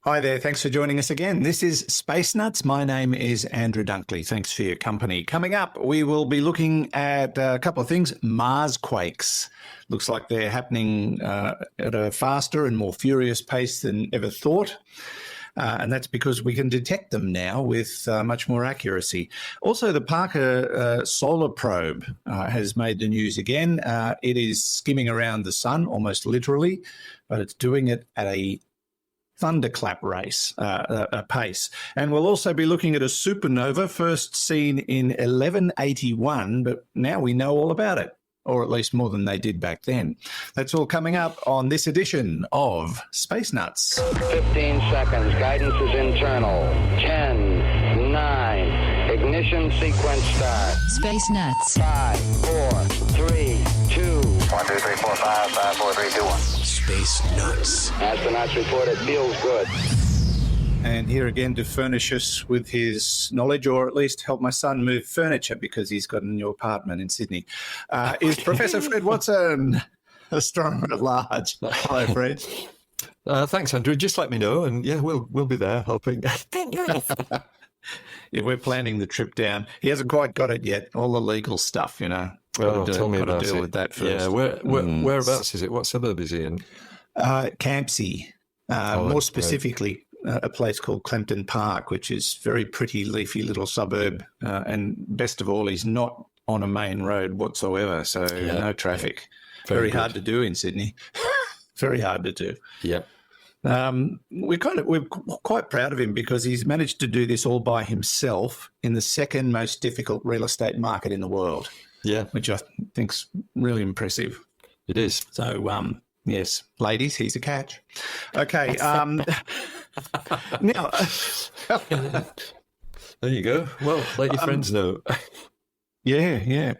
Hi there. Thanks for joining us again. This is Space Nuts. My name is Andrew Dunkley. Thanks for your company. Coming up, we will be looking at a couple of things. Marsquakes. Looks like they're happening at a faster and more furious pace than ever thought. And that's because we can detect them now with much more accuracy. Also, the Parker Solar Probe has made the news again. It is skimming around the sun, almost literally, but it's doing it at a thunderclap pace. And we'll also be looking at a supernova first seen in 1181, but now we know all about it, or at least more than they did back then. That's all coming up on this edition of Space Nuts. 15 seconds. Guidance is internal. 10, 9, ignition sequence start. Space Nuts. 5, 4, 3, 2. 1, 2, 3, 4, 5, 5, 4, 3, 2, 1. Space Nuts. Astronauts report it feels good. And here again to furnish us with his knowledge, or at least help my son move furniture because he's got a new apartment in Sydney, is Professor Fred Watson, astronomer at large. Hello, Fred. Thanks, Andrew. Just let me know, and yeah, we'll be there helping. Yeah, we're planning the trip down. He hasn't quite got it yet. All the legal stuff, you know. Tell me about deal it. with that first. Yeah, whereabouts is it? What suburb is he in? Campsie, more specifically. A place called Clempton Park, which is very pretty, leafy little suburb. And best of all, he's not on a main road whatsoever, so no traffic. Very hard to do in Sydney. Very hard to do. Yeah. We're quite proud of him because he's managed to do this all by himself in the second most difficult real estate market in the world. Yeah. Which I think's really impressive. It is. So, yes, ladies, he's a catch. Okay. Now, there you go. Well, let your friends know. Yeah.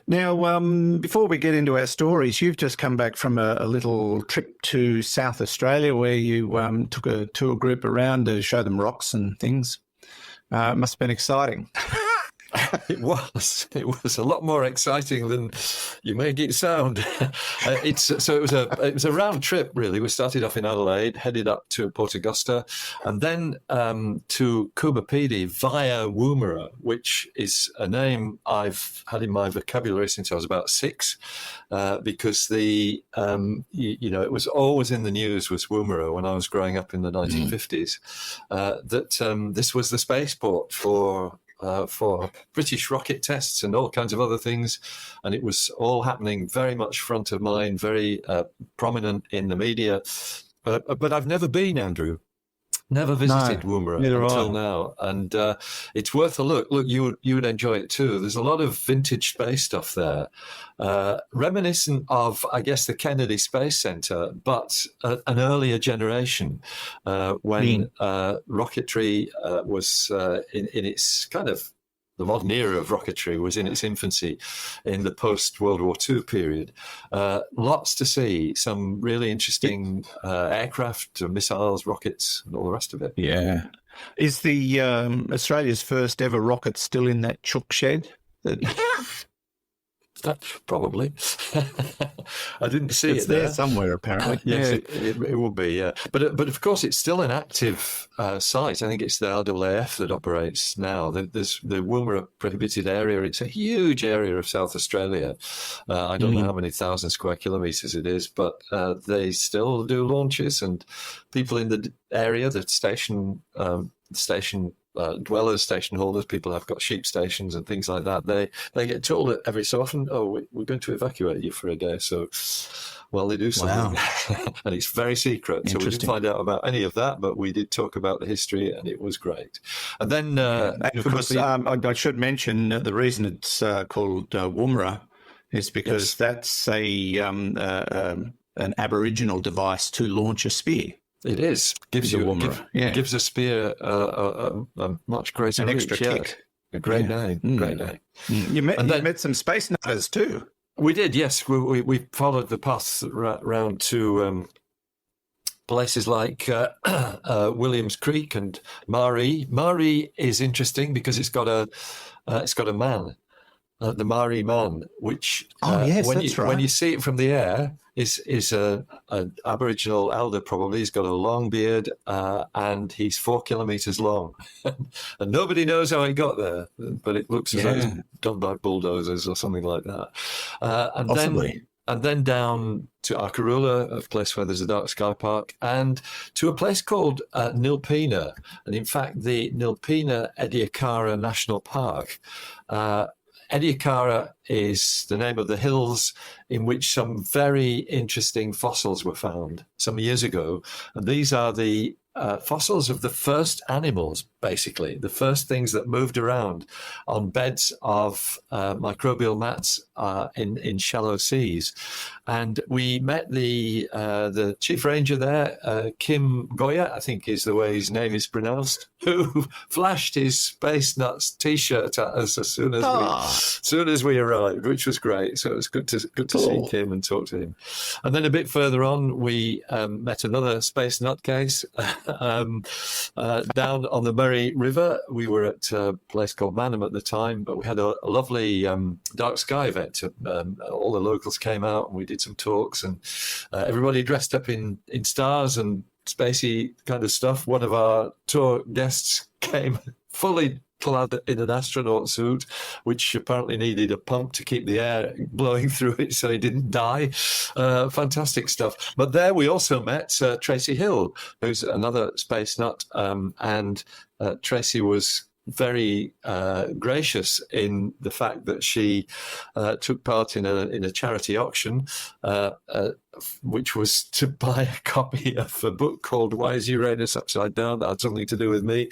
Now, before we get into our stories, you've just come back from a little trip to South Australia where you took a tour group around to show them rocks and things. It must have been exciting. It was a lot more exciting than you made it sound. It was a round trip really. We started off in Adelaide, headed up to Port Augusta, and then to Kubapidi via Woomera, which is a name I've had in my vocabulary since I was about 6, because it was always in the news was Woomera when I was growing up in the 1950s. That this was the spaceport for British rocket tests and all kinds of other things. And it was all happening very much front of mind, very prominent in the media. But I've never been, Andrew. Never visited Woomera until now. And it's worth a look. Look, you would enjoy it too. There's a lot of vintage space stuff there, reminiscent of, I guess, the Kennedy Space Center, but an earlier generation when rocketry was in its kind of, the modern era of rocketry was in its infancy in the post-World War II period. Lots to see, some really interesting aircraft, missiles, rockets, and all the rest of it. Yeah. Is the Australia's first ever rocket still in that chook shed? Probably. I didn't see it's it there somewhere, apparently. Yes, it will be, yeah. But of course, it's still an active site. I think it's the RAAF that operates now. There's the Woomera prohibited area. It's a huge area of South Australia. I don't know how many thousand square kilometres it is, but they still do launches, and people in the area, the station dwellers, station holders, people have got sheep stations and things like that. They get told it every so often, we're going to evacuate you for a day. So, well, they do something. Wow. And it's very secret. So we didn't find out about any of that, but we did talk about the history and it was great. And then... of course, I should mention the reason it's called Woomera is because that's an Aboriginal device to launch a spear. It is. Gives a spear a much greater an reach. Extra kick. A great name. Great name. You met some space nutters too. We did, yes. We followed the path round to places like Williams Creek and Maree. Maree is interesting because it's got a man the Mari Man, which yes, when that's you right. when you see it from the air is an Aboriginal elder probably. He's got a long beard and he's 4 kilometres long, and nobody knows how he got there. But it looks as though it's done by bulldozers or something like that. And Possibly. then down to Arkarula, a place where there's a dark sky park, and to a place called Nilpena. And in fact, the Nilpena Ediacara National Park. Ediacara is the name of the hills in which some very interesting fossils were found some years ago. And these are the fossils of the first animals, basically, the first things that moved around on beds of microbial mats in shallow seas. And we met the chief ranger there, Kim Goya, I think is the way his name is pronounced, who flashed his Space Nuts T-shirt at us as soon as we arrived, which was great. So it was good to see Kim and talk to him. And then a bit further on, we met another space nutcase down on the Murray River. We were at a place called Manham at the time, but we had a lovely dark sky event. All the locals came out and we did some talks, and everybody dressed up in stars and spacey kind of stuff. One of our tour guests came fully clad in an astronaut suit, which apparently needed a pump to keep the air blowing through it so he didn't die. Fantastic stuff. But there we also met Tracy Hill, who's another space nut, and Tracy was very gracious in the fact that she took part in a charity auction, which was to buy a copy of a book called Why is Uranus Upside Down? That had something to do with me.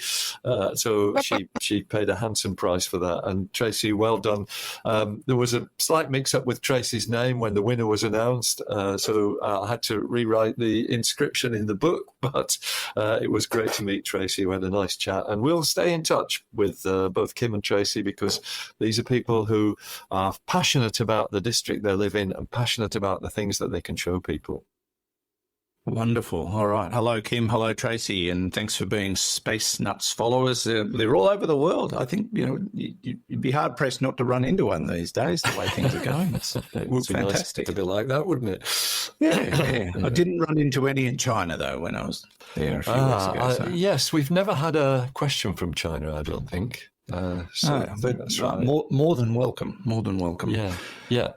So she paid a handsome price for that. And Tracy, well done. There was a slight mix-up with Tracy's name when the winner was announced. So I had to rewrite the inscription in the book. But it was great to meet Tracy. We had a nice chat. And we'll stay in touch with both Kim and Tracy, because these are people who are passionate about the district they live in and passionate about the things that they can show people. Wonderful. All right. Hello, Kim. Hello, Tracy. And thanks for being Space Nuts followers. They're all over the world. I think, you'd be hard-pressed not to run into one these days, the way things are going. It's fantastic. Nice to be like that, wouldn't it? Yeah. I didn't run into any in China, though, when I was there a few weeks ago. So. Yes, we've never had a question from China, I don't think. But that's right. More than welcome. More than welcome. Yeah.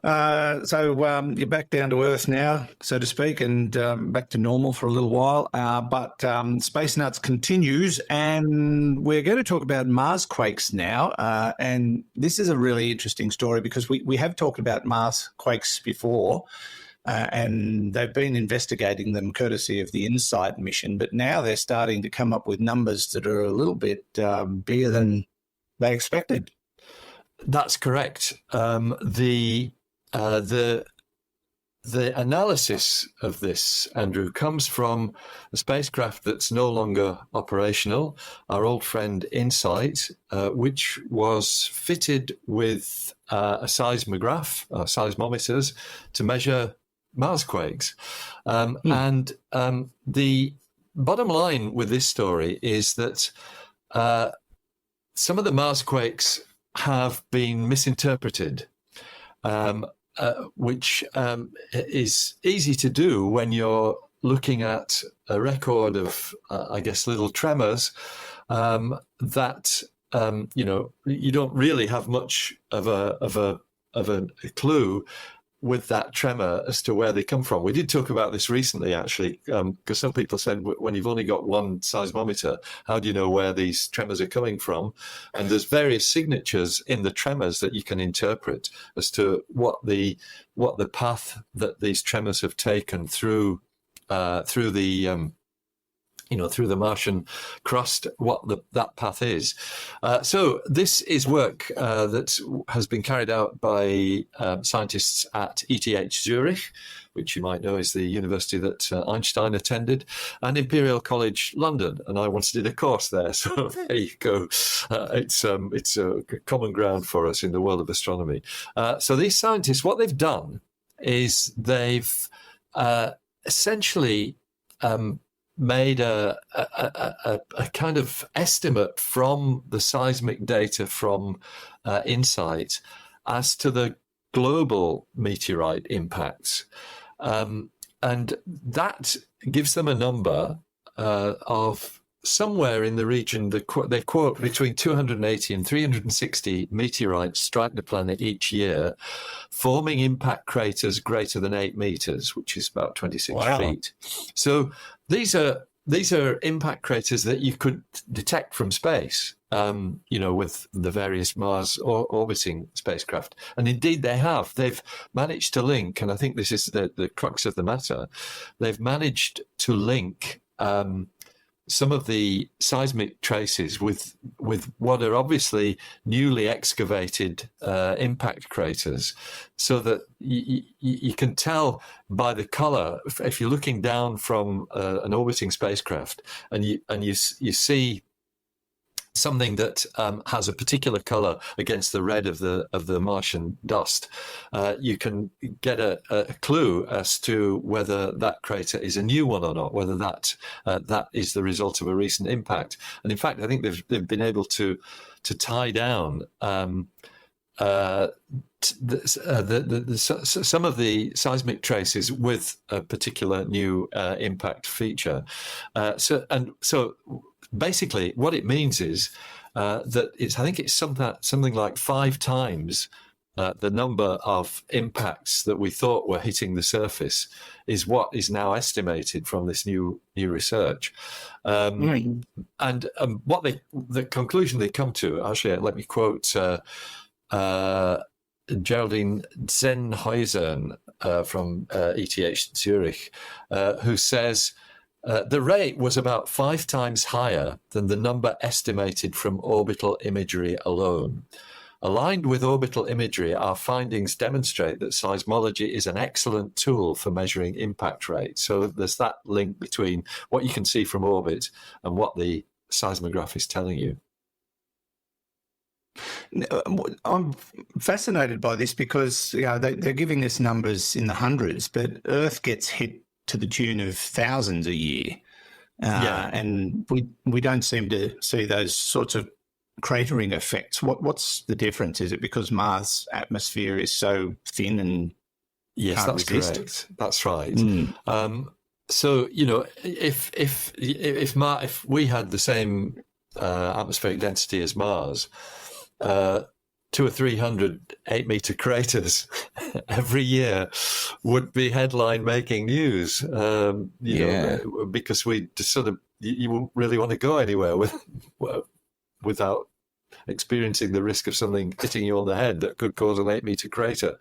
So you're back down to earth now, so to speak, and back to normal for a little while. But Space Nuts continues, and we're going to talk about Marsquakes now. And this is a really interesting story because we have talked about Marsquakes before. And they've been investigating them courtesy of the InSight mission, but now they're starting to come up with numbers that are a little bit bigger than they expected. That's correct. The analysis of this, Andrew, comes from a spacecraft that's no longer operational, our old friend InSight, which was fitted with a seismograph, seismometers, to measure Marsquakes. And the bottom line with this story is that some of the Marsquakes have been misinterpreted, which is easy to do when you're looking at a record of, I guess, little tremors that you don't really have much of a clue with that tremor as to where they come from. We did talk about this recently, actually, because some people said, when you've only got one seismometer, how do you know where these tremors are coming from? And there's various signatures in the tremors that you can interpret as to what the path that these tremors have taken through the through the Martian crust, what that path is. So this is work that has been carried out by scientists at ETH Zurich, which you might know is the university that Einstein attended, and Imperial College London. And I once did a course there, so there you go. It's a common ground for us in the world of astronomy. So these scientists, what they've done is they've essentially made a kind of estimate from the seismic data from InSight as to the global meteorite impacts. And that gives them a number of somewhere in the region, they quote between 280 and 360 meteorites strike the planet each year, forming impact craters greater than 8 meters, which is about 26 feet. So these are impact craters that you could detect from space, with the various Mars orbiting spacecraft. And indeed they have. They've managed to link, and I think this is the crux of the matter, they've managed to link some of the seismic traces with what are obviously newly excavated impact craters, so that you can tell by the color if you're looking down from an orbiting spacecraft and you see something that has a particular color against the red of the Martian dust, you can get a clue as to whether that crater is a new one or not, whether that is the result of a recent impact. And in fact, I think they've been able to tie down some of the seismic traces with a particular new impact feature. So basically, what it means is that I think it's something like 5 times the number of impacts that we thought were hitting the surface is what is now estimated from this new research. And what the conclusion they come to, actually, let me quote Geraldine Zenhuisen from ETH Zurich, who says, the rate was about 5 times higher than the number estimated from orbital imagery alone. Aligned with orbital imagery, our findings demonstrate that seismology is an excellent tool for measuring impact rate. So there's that link between what you can see from orbit and what the seismograph is telling you. I'm fascinated by this because they're giving us numbers in the hundreds, but Earth gets hit to the tune of thousands a year. And we don't seem to see those sorts of cratering effects. What's the difference? Is it because Mars' atmosphere is so thin and yes, can't that's resist? correct. That's right. So if we had the same atmospheric density as Mars, 200 or 300 8-meter craters every year would be headline making news. Because we just sort of you wouldn't really want to go anywhere without experiencing the risk of something hitting you on the head that could cause an 8-meter crater.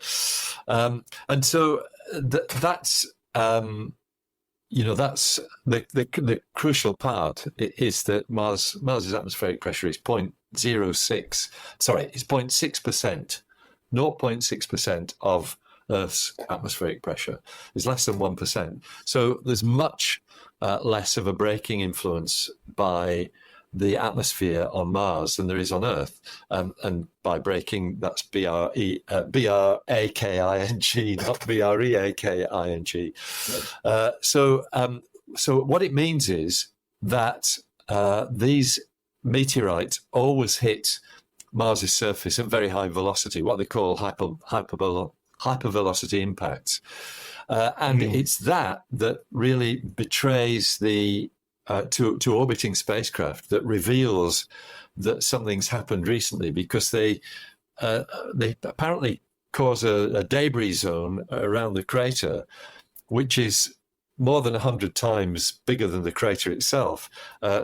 And so that's the crucial part is that Mars's atmospheric pressure is 0.06%. It's 0.6%. 0.6% of Earth's atmospheric pressure is less than 1%. So there's much less of a braking influence by the atmosphere on Mars than there is on Earth. And by braking, that's B-R-A-K-I-N-G, not B-R-E-A-K-I-N-G. So what it means is that these meteorites always hit Mars's surface at very high velocity, what they call hypervelocity impacts. And it's that really betrays the to orbiting spacecraft, that reveals that something's happened recently, because they apparently cause a debris zone around the crater, which is more than 100 times bigger than the crater itself.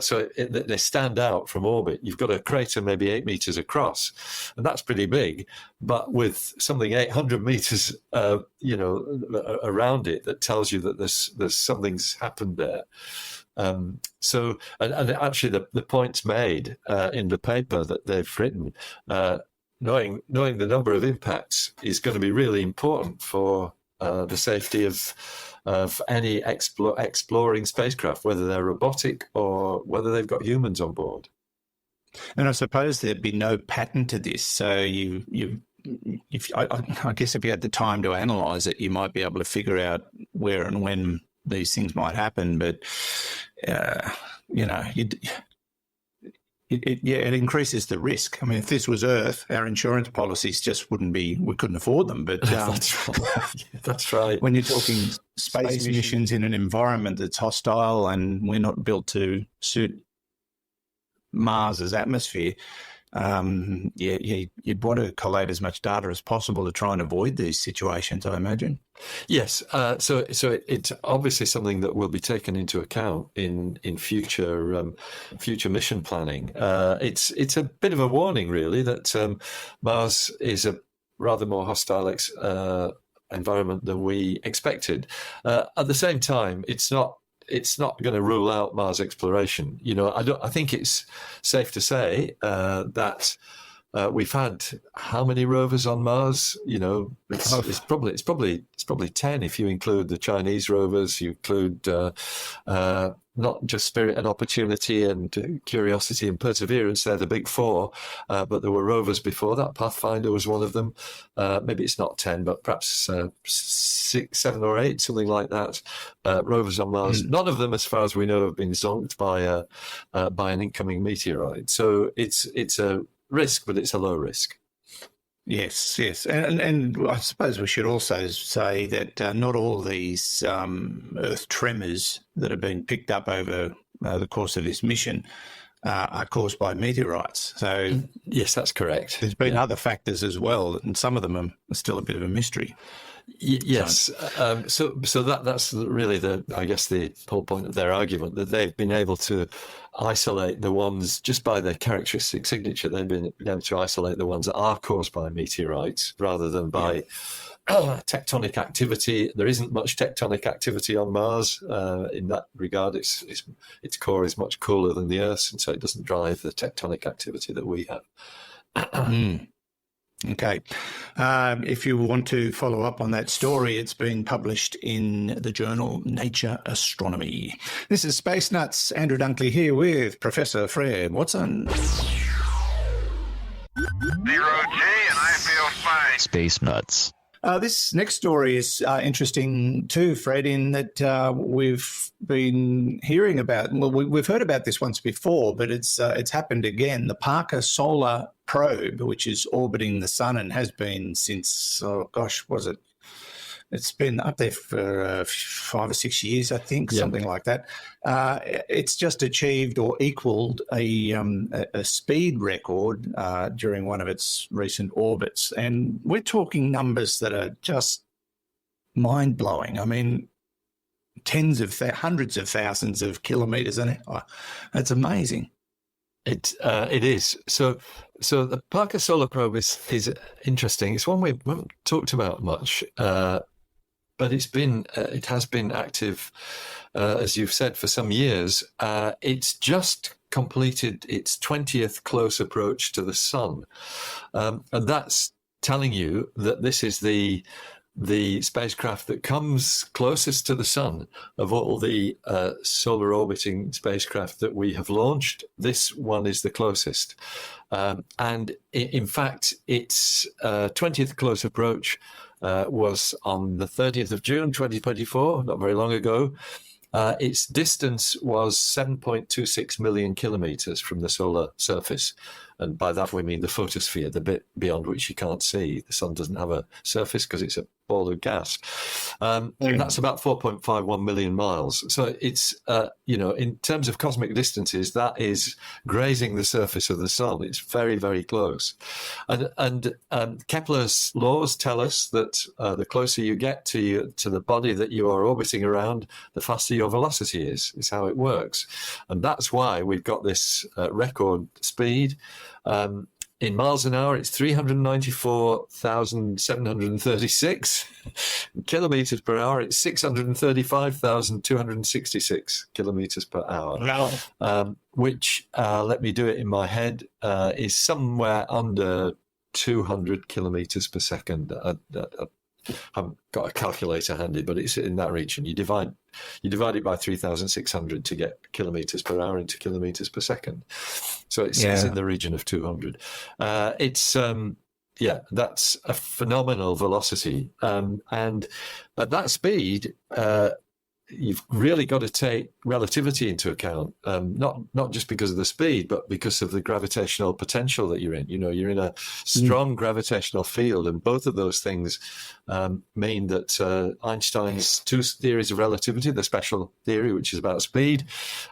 So they stand out from orbit. You've got a crater maybe 8 meters across, and that's pretty big, but with something 800 meters, around it, that tells you that there's something's happened there. So actually the points made in the paper that they've written, knowing the number of impacts is going to be really important for the safety of any exploring spacecraft, whether they're robotic or whether they've got humans on board. And I suppose there'd be no pattern to this. So I guess if you had the time to analyse it, you might be able to figure out where and when these things might happen. But it increases the risk. I mean, if this was Earth, our insurance policies just wouldn't be, we couldn't afford them. But That's right. That's right. when you're talking space missions in an environment that's hostile and we're not built to suit Mars's atmosphere, you'd want to collate as much data as possible to try and avoid these situations, I imagine. Yes, so it's obviously something that will be taken into account in future mission planning. It's a bit of a warning, really, that Mars is a rather more hostile environment than we expected. At the same time, it's not going to rule out Mars exploration. I think it's safe to say that we've had how many rovers on Mars? It's probably 10 if you include the Chinese rovers. You include not just Spirit and Opportunity and Curiosity and Perseverance. They're the big four, but there were rovers before that. Pathfinder was one of them. Maybe it's not 10, but perhaps 6, 7 or 8, something like that. Rovers on Mars. None of them, as far as we know, have been zonked by an incoming meteorite. So it's a risk, but it's a low risk. Yes. And I suppose we should also say that not all these Earth tremors that have been picked up over the course of this mission are caused by meteorites. So yes, that's correct. There's been other factors as well, and some of them are still a bit of a mystery. Yes. So that's really the whole point of their argument, that they've been able to isolate the ones just by their characteristic signature. They've been able to isolate the ones that are caused by meteorites rather than by tectonic activity. There isn't much tectonic activity on Mars in that regard. Its core is much cooler than the Earth's, and so it doesn't drive the tectonic activity that we have. Okay. If you want to follow up on that story, it's been published in the journal Nature Astronomy. This is Space Nuts. Andrew Dunkley here with Professor Fred Watson. 0G, and I feel fine. Space Nuts. This next story is interesting too, Fred, in that we've been hearing about, well, we've heard about this once before, but it's happened again. The Parker Solar Probe, which is orbiting the sun and has been since, it's been up there for 5 or 6 years, I think, something like that. It's just achieved or equaled a speed record during one of its recent orbits. And we're talking numbers that are just mind-blowing. I mean, hundreds of thousands of kilometres an hour. That's amazing. It is. So the Parker Solar Probe is interesting. It's one we haven't talked about much, but it has been active, as you've said, for some years. It's just completed its 20th close approach to the sun, and that's telling you that this is the spacecraft that comes closest to the sun of all the solar orbiting spacecraft that we have launched. This one is the closest. And in fact, its 20th close approach was on the 30th of June, 2024, not very long ago. Its distance was 7.26 million kilometers from the solar surface. And by that, we mean the photosphere, the bit beyond which you can't see. The sun doesn't have a surface because it's a ball of gas. That's about 4.51 million miles. So it's, in terms of cosmic distances, that is grazing the surface of the sun. It's very, very close. And Kepler's laws tell us that the closer you get to the body that you are orbiting around, the faster your velocity is how it works. And that's why we've got this record speed. In miles an hour, it's 394,736. In kilometers per hour, it's 635,266 kilometers per hour. Wow. Which, let me do it in my head, is somewhere under 200 kilometers per second. I haven't got a calculator handy, but it's in that region. You divide it by 3,600 to get kilometers per hour into kilometers per second. So it's in the region of 200. That's a phenomenal velocity. And at that speed, you've really got to take relativity into account, not just because of the speed, but because of the gravitational potential that you're in. You're in a strong gravitational field, and both of those things mean that Einstein's two theories of relativity, the special theory, which is about speed,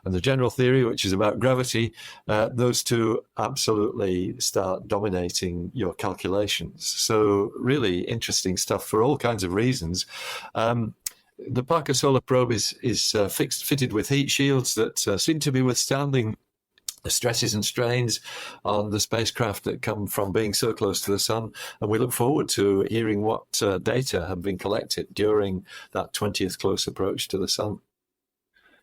and the general theory, which is about gravity, those two absolutely start dominating your calculations. So really interesting stuff for all kinds of reasons. The Parker Solar Probe is fitted with heat shields that seem to be withstanding the stresses and strains on the spacecraft that come from being so close to the sun. And we look forward to hearing what data have been collected during that 20th close approach to the sun.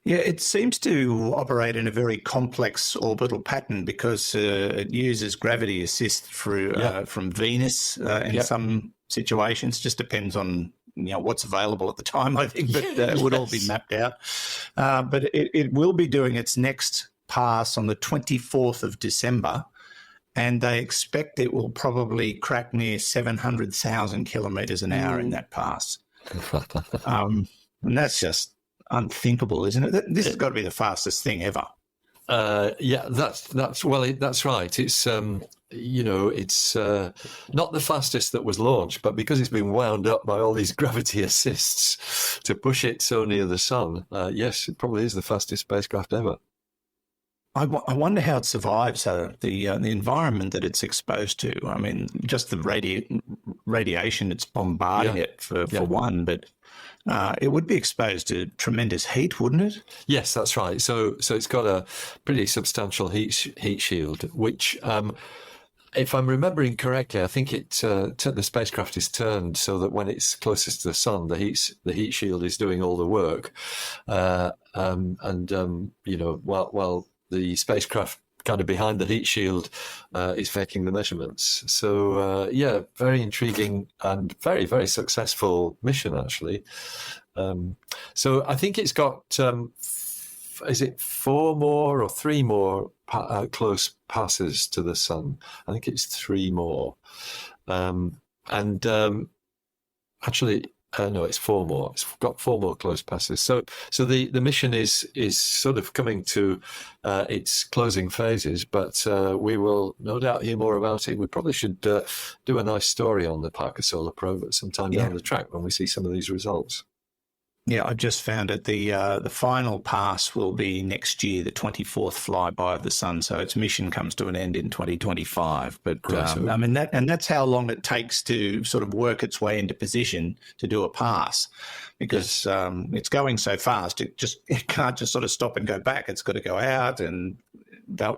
Yeah, it seems to operate in a very complex orbital pattern because it uses gravity assist from Venus in some situations. Just depends on what's available at the time, I think, but it would all be mapped out. But it will be doing its next pass on the 24th of December, and they expect it will probably crack near 700,000 kilometres an hour in that pass. And that's just unthinkable, isn't it? This has got to be the fastest thing ever. That's right. It's it's not the fastest that was launched, but because it's been wound up by all these gravity assists to push it so near the sun, yes, it probably is the fastest spacecraft ever. I wonder how it survives the environment that it's exposed to. I mean, just the radiation it's bombarding it for one, but it would be exposed to tremendous heat, wouldn't it? Yes, that's right. So it's got a pretty substantial heat shield, which, if I'm remembering correctly, I think the spacecraft is turned so that when it's closest to the sun, the heat shield is doing all the work, while the spacecraft kind of behind the heat shield is making the measurements. So, very intriguing and very, very successful mission, actually. So I think it's got, is it 4 more or 3 more close passes to the sun? I think it's 3 more. Actually, no, it's 4 more. It's got 4 more close passes. So the mission is sort of coming to its closing phases, but we will no doubt hear more about it. We probably should do a nice story on the Parker Solar Probe at some time down the track when we see some of these results. Yeah, I just found it. The final pass will be next year, the 24th flyby of the sun. So its mission comes to an end in 2025. But I mean that's how long it takes to sort of work its way into position to do a pass, because it's going so fast. It can't just sort of stop and go back. It's got to go out and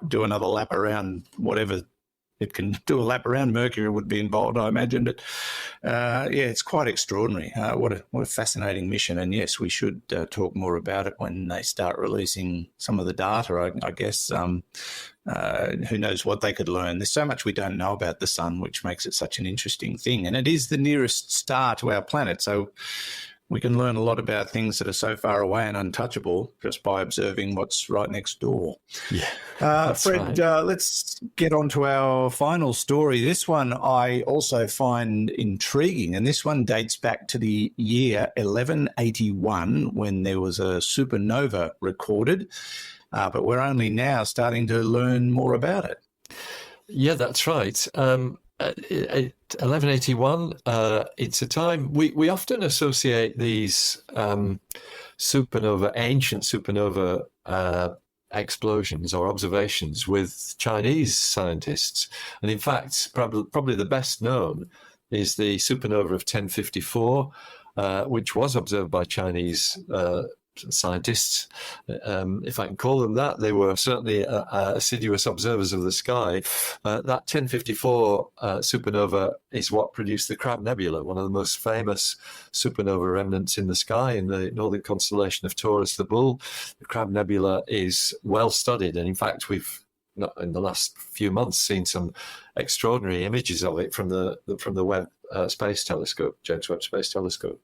do another lap around whatever. It can do a lap around. Mercury would be involved, I imagine. But it's quite extraordinary. What a fascinating mission. And yes, we should talk more about it when they start releasing some of the data. I guess who knows what they could learn. There's so much we don't know about the sun, which makes it such an interesting thing. And it is the nearest star to our planet. So we can learn a lot about things that are so far away and untouchable just by observing what's right next door. Yeah, Fred, right. Let's get on to our final story. This one I also find intriguing, and this one dates back to the year 1181 when there was a supernova recorded, but we're only now starting to learn more about it. Yeah, that's right. 1181, it's a time we often associate these ancient supernova explosions or observations with Chinese scientists. And in fact, probably the best known is the supernova of 1054, which was observed by Chinese scientists, if I can call them that. They were certainly assiduous observers of the sky. That 1054 supernova is what produced the Crab Nebula, one of the most famous supernova remnants in the sky in the northern constellation of Taurus the Bull. The Crab Nebula is well studied, and in fact we've in the last few months seen some extraordinary images of it from the Webb Space Telescope, James Webb Space Telescope.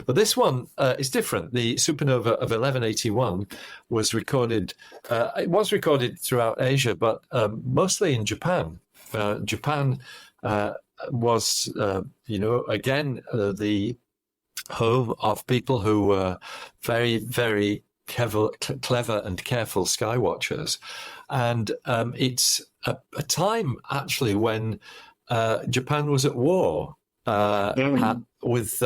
But this one is different. The supernova of 1181 was recorded. It was recorded throughout Asia, but mostly in Japan. Japan was, again, the home of people who were very, very clever and careful sky watchers. And it's a time, actually, when Japan was at war with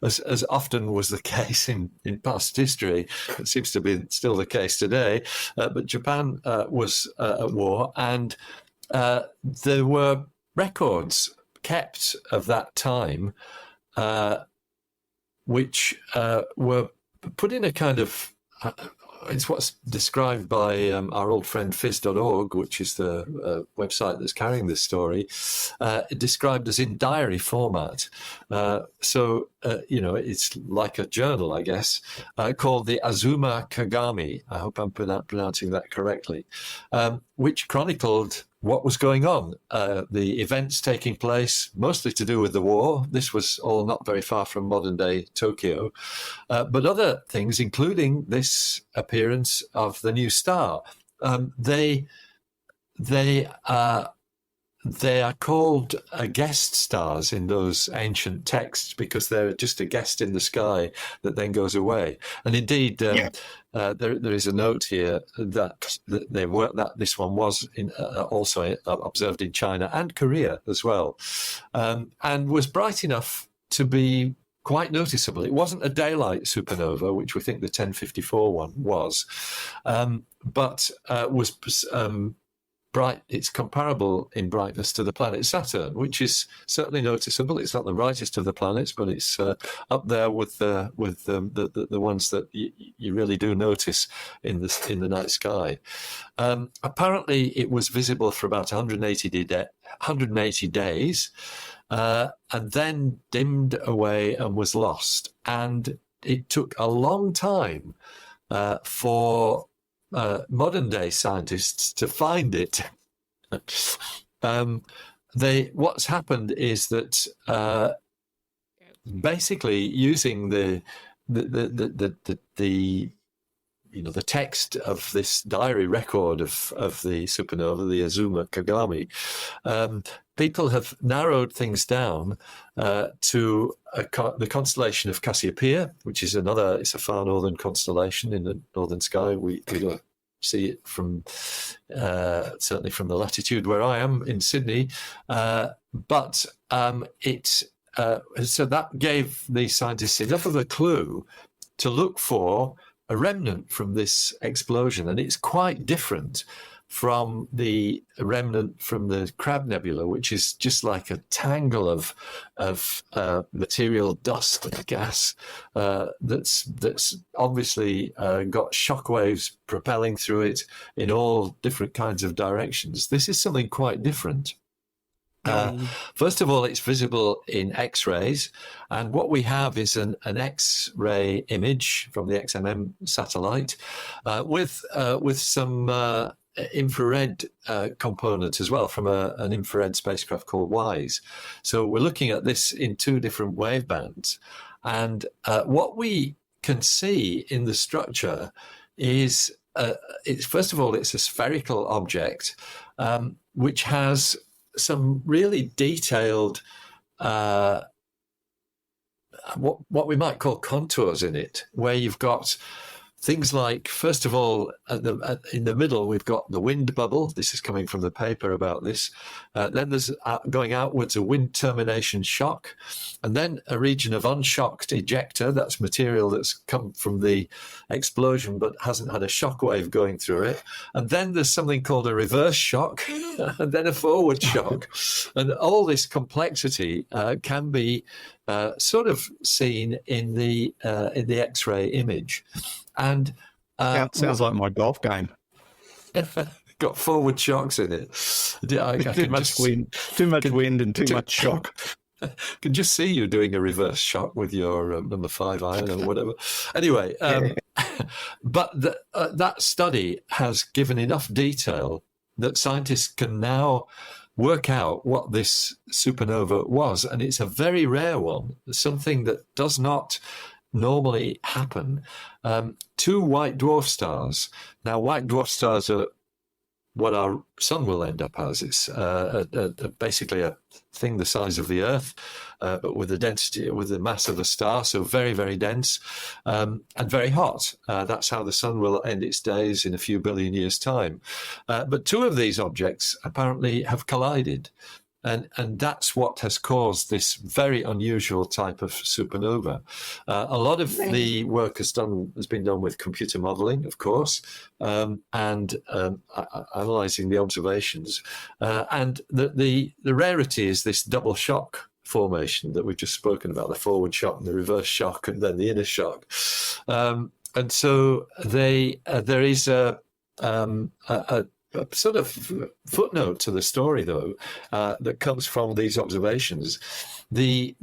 as often was the case in past history. It seems to be still the case today. But Japan was at war, and there were records kept of that time, which were put in a kind of it's what's described by our old friend phys.org, which is the website that's carrying this story, described as in diary format. So it's like a journal, I guess, called the Azuma Kagami. I hope I'm pronouncing that correctly, which chronicled what was going on, the events taking place, mostly to do with the war. This was all not very far from modern-day Tokyo, but other things, including this appearance of the new star. They are called guest stars in those ancient texts because they're just a guest in the sky that then goes away. And indeed, there is a note here that this one was also observed in China and Korea as well, and was bright enough to be quite noticeable. It wasn't a daylight supernova, which we think the 1054 one was, but was bright. It's comparable in brightness to the planet Saturn, which is certainly noticeable. It's not the brightest of the planets, but it's up there with the ones that you really do notice in the night sky. Apparently, it was visible for about 180 days, and then dimmed away and was lost. And it took a long time for modern day scientists to find it. What's happened is that basically using the text of this diary record of the supernova, the Azuma Kagami, people have narrowed things down to the constellation of Cassiopeia, which is it's a far northern constellation in the northern sky. We don't see it from certainly from the latitude where I am in Sydney, but so that gave the scientists enough of a clue to look for a remnant from this explosion, and it's quite different from the remnant from the Crab Nebula, which is just like a tangle of material, dust and gas that's obviously got shockwaves propelling through it in all different kinds of directions. This is something quite different. First of all, it's visible in X-rays, and what we have is an X-ray image from the XMM satellite with some infrared component as well from an infrared spacecraft called WISE. So we're looking at this in two different wavebands, and what we can see in the structure is first of all, it's a spherical object which has some really detailed what we might call contours in it, where you've got things like, first of all, in the middle, we've got the wind bubble. This is coming from the paper about this. Then there's going outwards a wind termination shock, and then a region of unshocked ejector. That's material that's come from the explosion but hasn't had a shock wave going through it. And then there's something called a reverse shock, and then a forward shock. And all this complexity can be sort of seen in the X-ray image. And sounds like my golf game. Got forward shocks in it. Too much wind and too much shock. I can just see you doing a reverse shock with your number 5 iron or whatever. Anyway, but that study has given enough detail that scientists can now work out what this supernova was, and it's a very rare one, something that does not normally happen. 2 white dwarf stars. Now, white dwarf stars are what our sun will end up as. It's basically a thing the size of the Earth, but with the mass of a star, so very, very dense and very hot. That's how the sun will end its days in a few billion years' time. But two of these objects apparently have collided. And that's what has caused this very unusual type of supernova. A lot of the work has been done with computer modeling, of course, and analysing the observations. And the rarity is this double shock formation that we've just spoken about, the forward shock and the reverse shock and then the inner shock. And so there is a sort of footnote to the story, though, that comes from these observations. The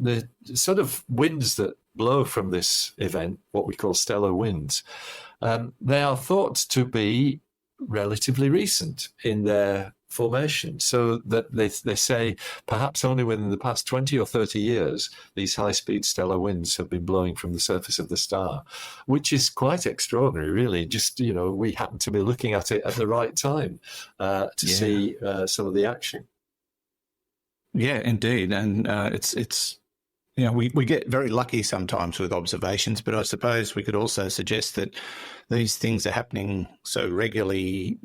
sort of winds that blow from this event, what we call stellar winds, they are thought to be relatively recent in their formation, so that they say perhaps only within the past 20 or 30 years these high-speed stellar winds have been blowing from the surface of the star, which is quite extraordinary, really. Just, we happen to be looking at it at the right time to see some of the action. Yeah, indeed. And it's we get very lucky sometimes with observations, but I suppose we could also suggest that these things are happening so regularly.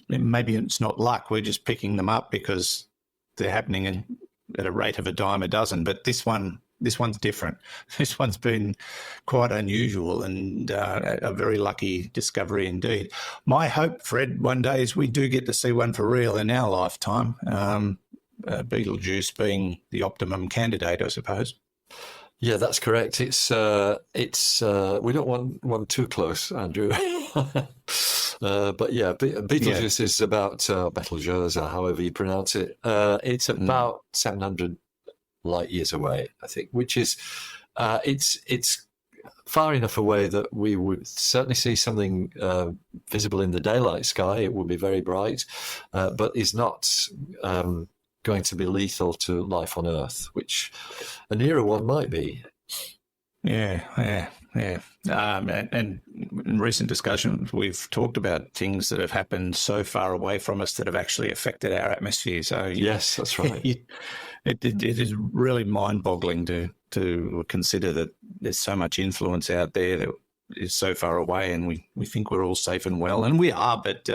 Maybe it's not luck. We're just picking them up because they're happening at a rate of a dime a dozen. But this one's different. This one's been quite unusual and a very lucky discovery indeed. My hope, Fred, one day is we do get to see one for real in our lifetime. Betelgeuse being the optimum candidate, I suppose. Yeah, that's correct. It's we don't want one too close, Andrew. But yeah, Betelgeuse is about Betelgeuse, or however you pronounce it. It's about 700 light years away, I think, which is it's far enough away that we would certainly see something visible in the daylight sky. It would be very bright, but is not going to be lethal to life on Earth, which a nearer one might be. Yeah. And in recent discussions, we've talked about things that have happened so far away from us that have actually affected our atmosphere. So yes, that's right. It is really mind-boggling to consider that there's so much influence out there that is so far away, and we think we're all safe and well, and we are, but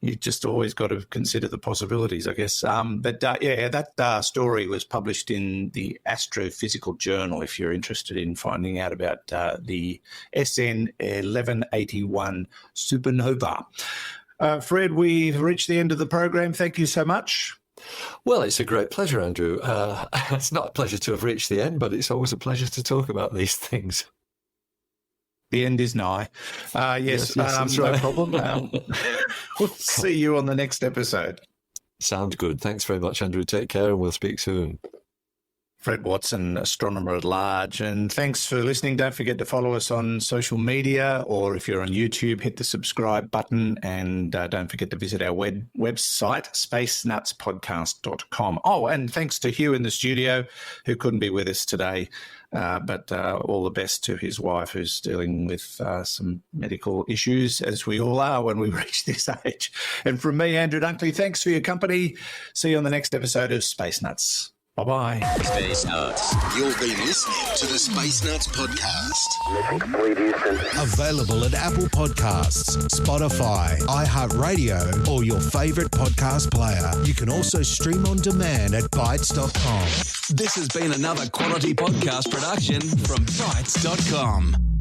you just always got to consider the possibilities, I guess. That story was published in the Astrophysical Journal, if you're interested in finding out about the SN 1181 supernova. Fred, we've reached the end of the program. Thank you so much. Well, it's a great pleasure, Andrew. It's not a pleasure to have reached the end, but it's always a pleasure to talk about these things. The end is nigh. Yes, that's no right. problem. We'll see you on the next episode. Sounds good. Thanks very much, Andrew. Take care, and we'll speak soon. Fred Watson, astronomer at large. And thanks for listening. Don't forget to follow us on social media, or if you're on YouTube, hit the subscribe button. And don't forget to visit our website, spacenutspodcast.com. Oh, and thanks to Hugh in the studio, who couldn't be with us today. But all the best to his wife, who's dealing with some medical issues, as we all are when we reach this age. And from me, Andrew Dunkley, thanks for your company. See you on the next episode of Space Nuts. Bye-bye. Space Nuts. You've been listening to the Space Nuts podcast. Mission complete, Houston. Available at Apple Podcasts, Spotify, iHeartRadio, or your favorite podcast player. You can also stream on demand at Bytes.com. This has been another quality podcast production from Bytes.com.